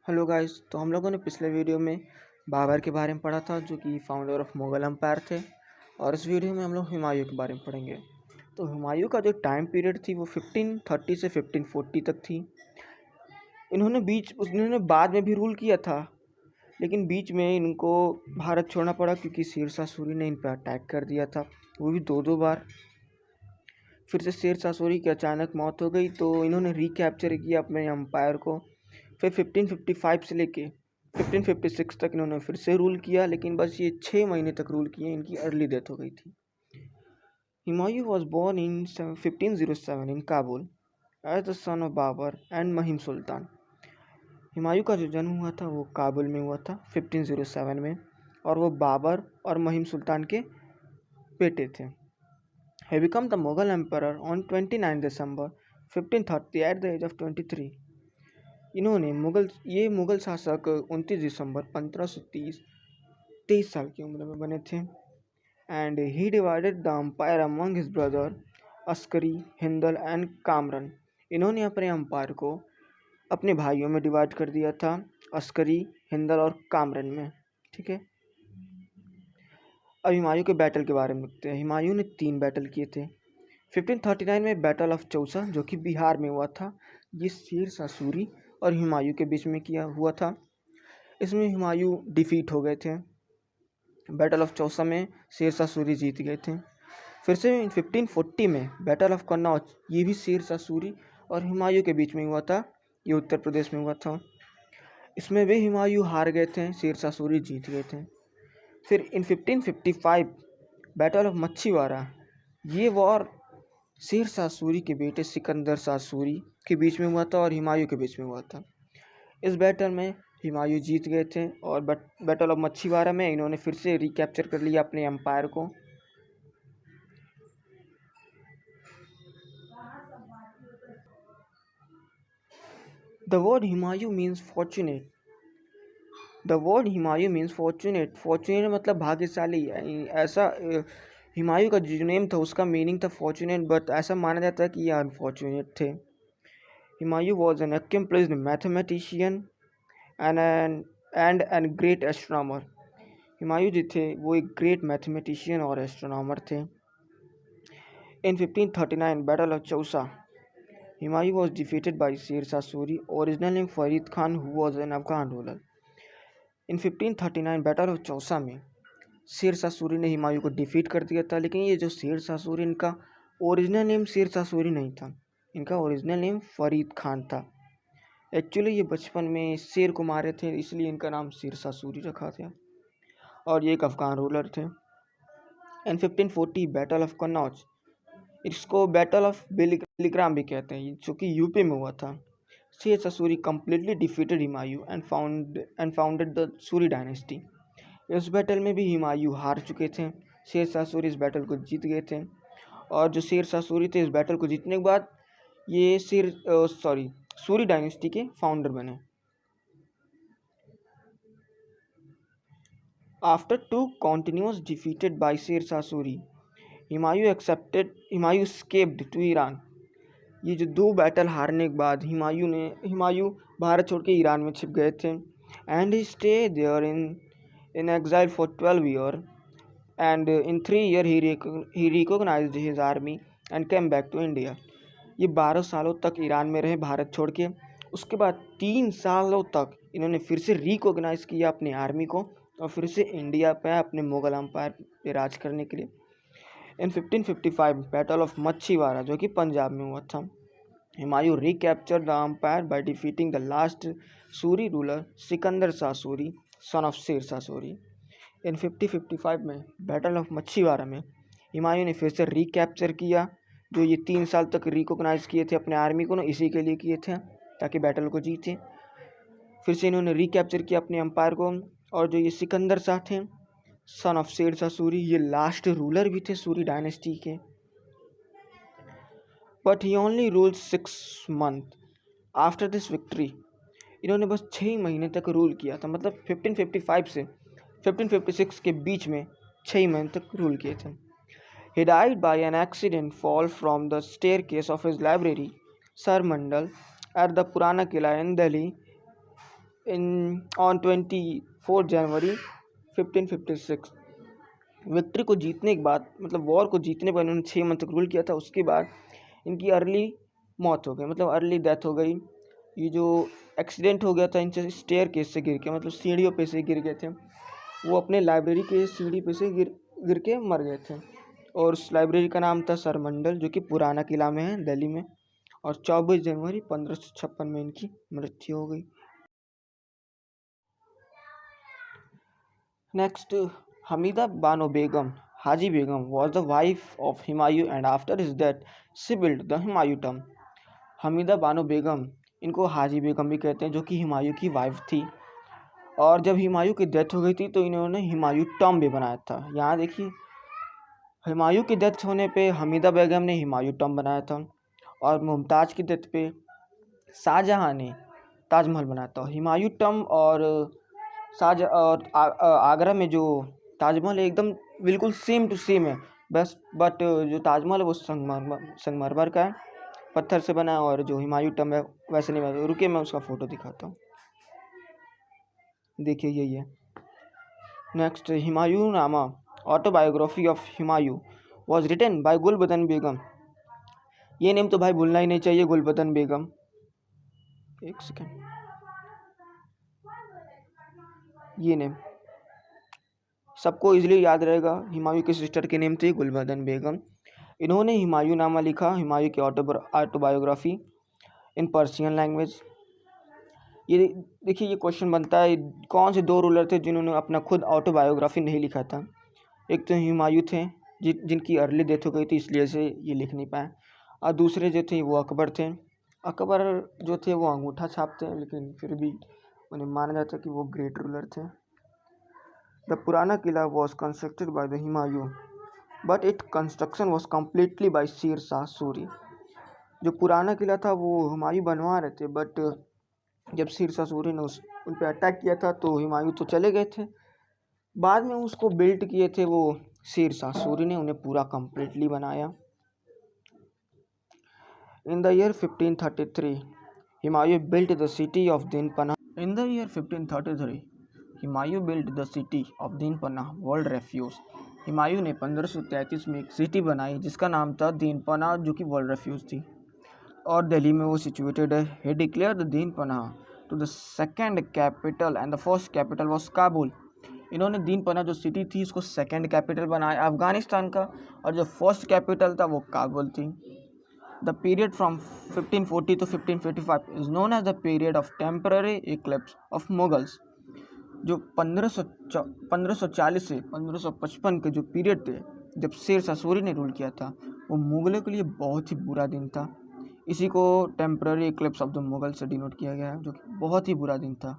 Hello guys. तो हम लोगों ने पिछले वीडियो में बाबर के बारे में पढ़ा था, जो कि फाउंडर ऑफ मुगल एम्पायर थे। और इस वीडियो में हम लोग हुमायूं के बारे में पढ़ेंगे। तो हुमायूं का जो टाइम पीरियड थी वो 1530 से 1540 तक थी। इन्होंने बाद में भी रूल किया था, लेकिन बीच में इनको भारत छोड़ना पड़ा क्योंकि शेरशाह सूरी ने इन पर अटैक कर दिया था, वो भी दो बार। फिर से शेरशाह सूरी की अचानक मौत हो गई, तो इन्होंने रिकैप्चर किया अपने एम्पायर को। फिर 1555 से लेके 1556 तक इन्होंने फिर से रूल किया, लेकिन बस ये 6 महीने तक रूल किए, इनकी अर्ली डेथ हो गई थी। Humayun was born in 1507 in Kabul as the son of Babur and Mahim Sultan. Humayun का जो जन्म हुआ था वो काबुल में हुआ था 1507 में, और वो बाबर और महिम सुल्तान के बेटे थे। He became the Mughal emperor on 29 December 1530 at the age of 23. इन्होंने मुगल शासक 29 दिसंबर 1530 23 साल की उम्र में बने थे। And he divided the empire among his brother Askari, Hindal and Kamran. इन्होंने अपने एम्पायर को अपने भाइयों में डिवाइड कर दिया था, अस्करी, हिंदल और कामरन में। ठीक है। अब हुमायूं के बैटल के बारे में देखते हैं। हुमायूं ने 3 बैटल किए थे। 1539 में बैटल ऑफ चौसा, जो कि बिहार में हुआ था, ये शेरशाह सूरी और हुमायूं के बीच में किया हुआ था। इसमें हुमायूं डिफीट हो गए थे। बैटल ऑफ चौसा में शेरशाह सूरी जीत गए थे। फिर से 1540 में बैटल ऑफ कन्नौज, ये भी शेरशाह सूरी और हुमायूं के बीच में हुआ था, ये उत्तर प्रदेश में हुआ था। इसमें भी हुमायूं हार गए थे, शेरशाह सूरी जीत गए थे। फिर इन 1555 बैटल ऑफ मच्छीवाड़ा, ये वॉर शेरशाह सूरी के बेटे सिकंदर शाह सूरी के बीच में हुआ था और हुमायूं के बीच में हुआ था। इस बैटल में हुमायूं जीत गए थे, और बैटल ऑफ मच्छीवाड़ा में इन्होंने फिर से रिकैप्चर कर लिया अपने एम्पायर को। The word Humayun means fortunate. The word Humayun means fortunate. Fortunate मतलब भाग्यशाली। ऐसा हुमायूं का जो नेम था उसका मीनिंग था फॉर्चुनेट, बट ऐसा माना जाता है कि ये अनफॉर्चुनेट थे। Humayun was an accomplished mathematician and great astronomer. Humayun जो थे वो एक ग्रेट मैथमेटिशियन और एस्ट्रोनॉमर थे। In 1539 battle of Chausa, Humayun was defeated by Shershah Suri, original name Farid Khan, who was an Afghan ruler. In 1539 battle of Chausa में शेरशाह सूरी ने हुमायूं को डिफीट कर दिया था, लेकिन ये जो शेरशाह सूरी, इनका ओरिजिनल नेम शेरशाह सूरी नहीं था, इनका ओरिजिनल नेम फरीद खान था। एक्चुअली ये बचपन में शेर को मारे थे, इसलिए इनका नाम शेरशाह सूरी रखा था, और ये एक अफगान रूलर थे। इन 1540 बैटल ऑफ कन्नौज, इसको बैटल ऑफ बेलिग्राम भी कहते हैं, जो कि यूपी में हुआ था। Shershah Suri completely defeated Humayun and founded the Suri dynasty. इस बैटल में भी हुमायूं हार चुके थे, शेरशाह सूरी इस बैटल को जीत गए थे। और जो शेरशाह सूरी थे, इस बैटल को जीतने के बाद ये सूरी डायनेस्टी के फाउंडर बने। After 2 continuous defeated by Shershah Suri, Humayun escaped to Iran. ये जो 2 बैटल हारने के बाद हुमायूं भारत छोड़ के ईरान में छिप गए थे। And he stay there in exile for 12 year, and in 3 year he recognized his army and came back to India. ये 12 सालों तक ईरान में रहे भारत छोड़ के। उसके बाद 3 सालों तक इन्होंने फिर से रिकॉग्नाइज किया अपनी आर्मी को, और फिर से इंडिया पे अपने मुगल एम्पायर पे राज करने के लिए। इन 1555 बैटल ऑफ मच्छीवाड़ा, जो कि पंजाब में हुआ था, Humayun recaptured the empire by defeating the last Suri ruler Sikandar Shah Suri, son of Sher Shah Suri. In 1555 में बैटल ऑफ मच्छीवाड़ा में हुमायूं ने फिर से रिकैप्चर किया, जो ये 3 साल तक रिकॉग्नाइज किए थे अपने आर्मी को ना, इसी के लिए किए थे ताकि बैटल को जीते। फिर से इन्होंने रिकैप्चर किया अपने एम्पायर को, और जो ये सिकंदर शाह थे, सन ऑफ शेरशाह सूरी, ये लास्ट रूलर भी थे सूरी डायनेस्टी के। But he only ruled 6 month after this victory. इन्होंने बस 6 महीने तक रूल किया था, मतलब 1555 से 1556 के बीच में 6 महीने तक रूल किए थे। He died by an accident fall from the staircase of his library, Sir Mandal, at the Purana Kila in Delhi in on 24 January 1556। Victory को जीतने के बाद, मतलब वॉर को जीतने पर इन्होंने 6 मंथ तक रूल किया था। उसके बाद इनकी अर्ली मौत हो गई, मतलब अर्ली डेथ हो गई। ये जो एक्सीडेंट हो गया था इनसे स्टेयर केस से गिर के, मतलब सीढ़ियों पे से गिर गए थे। वो अपने लाइब्रेरी के सीढ़ी पे से गिर के मर गए थे। और उस लाइब्रेरी का नाम था सरमंडल, जो कि पुराना किला में है दिल्ली में। और 24 जनवरी 1556 में इनकी मृत्यु हो गई। Next, Hamida Bano Begum Haji Begum was the wife of Humayun and after his death she built the Humayun tomb। Hamida Bano Begum, इनको हाजी बेगम भी कहते हैं, जो कि हुमायूं की वाइफ थी। और जब हुमायूं की डेथ हो गई थी तो इन्होंने हुमायूं टॉम्ब भी बनाया था। यहाँ देखिए, हुमायूं की डेथ होने पे हमीदा बेगम ने हुमायूं टॉम्ब बनाया था। और मुमताज़ की डेथ पे शाहजहाँ ने ताजमहल बनाया था। हुमायूं टॉम्ब और आगरा में जो ताजमहल है एकदम बिल्कुल सेम टू सेम है। बस बट जो ताजमहल है वो संगमरमर का है, पत्थर से बना है। और जो हुमायूं टॉम्ब है वैसे नहीं बना। रुकिए मैं उसका फ़ोटो दिखाता हूँ, देखिए यही है। Next, Humayun Nama autobiography of Humayun was written by Gulbadan Begum. ये नेम तो भाई भूलना ही नहीं चाहिए, गुलबदन बेगम। एक सेकेंड, ये नेम सबको इजीली याद रहेगा। हुमायूं की सिस्टर की नेम थी गुलबदन बेगम। इन्होंने हुमायूं नामा लिखा, हुमायूं की ऑटोबायोग्राफी इन पर्शियन लैंग्वेज। ये देखिए, ये क्वेश्चन बनता है, कौन से 2 रूलर थे जिन्होंने अपना खुद ऑटोबायोग्राफी नहीं लिखा था। एक तो हुमायूं थे जिनकी अर्ली डेथ हो गई थी, इसलिए से ये लिख नहीं पाए। और दूसरे जो थे वो अकबर थे। अकबर जो थे वो अंगूठा छापते हैं, लेकिन फिर भी उन्हें माना जाता है कि वो ग्रेट रूलर थे। The Purana Qila was constructed by the Humayun but it construction was completely by Sher Shah Suri. जो पुराना किला था वो हुमायूं बनवा रहे थे, बट जब शेर शाह सूरी ने उन पर अटैक किया था तो हुमायूं तो चले गए थे। बाद में उसको बिल्ट किए थे वो शेर शाह सूरी ने, उन्हें पूरा कम्प्लीटली बनाया। In the year 1533 Humayun built the city of Dinpanah. In the year 1533 Humayun built the city of Dinpanah world refuge. Humayun ने 1533 में एक सिटी बनाई जिसका नाम था दीनपना, जो कि वर्ल्ड रेफ्यूज थी। और दिल्ली में वो सिचुएटेड है। He declare the Dinpanah to the second capital and the first capital was Kabul. इन्होंने दीनपना जो सिटी थी उसको सेकेंड कैपिटल बनाया अफगानिस्तान का, और जो फर्स्ट कैपिटल था वो काबुल थी। The period from 1540 to 1555 is known as the period of temporary eclipse of Mughals. जो 1540 से 1555 के जो पीरियड थे जब शेर शाह सूरी ने रूल किया था, वो मुगलों के लिए बहुत ही बुरा दिन था। इसी को temporary eclipse of the Mughal से डिनोट किया गया है, जो कि बहुत ही बुरा दिन था।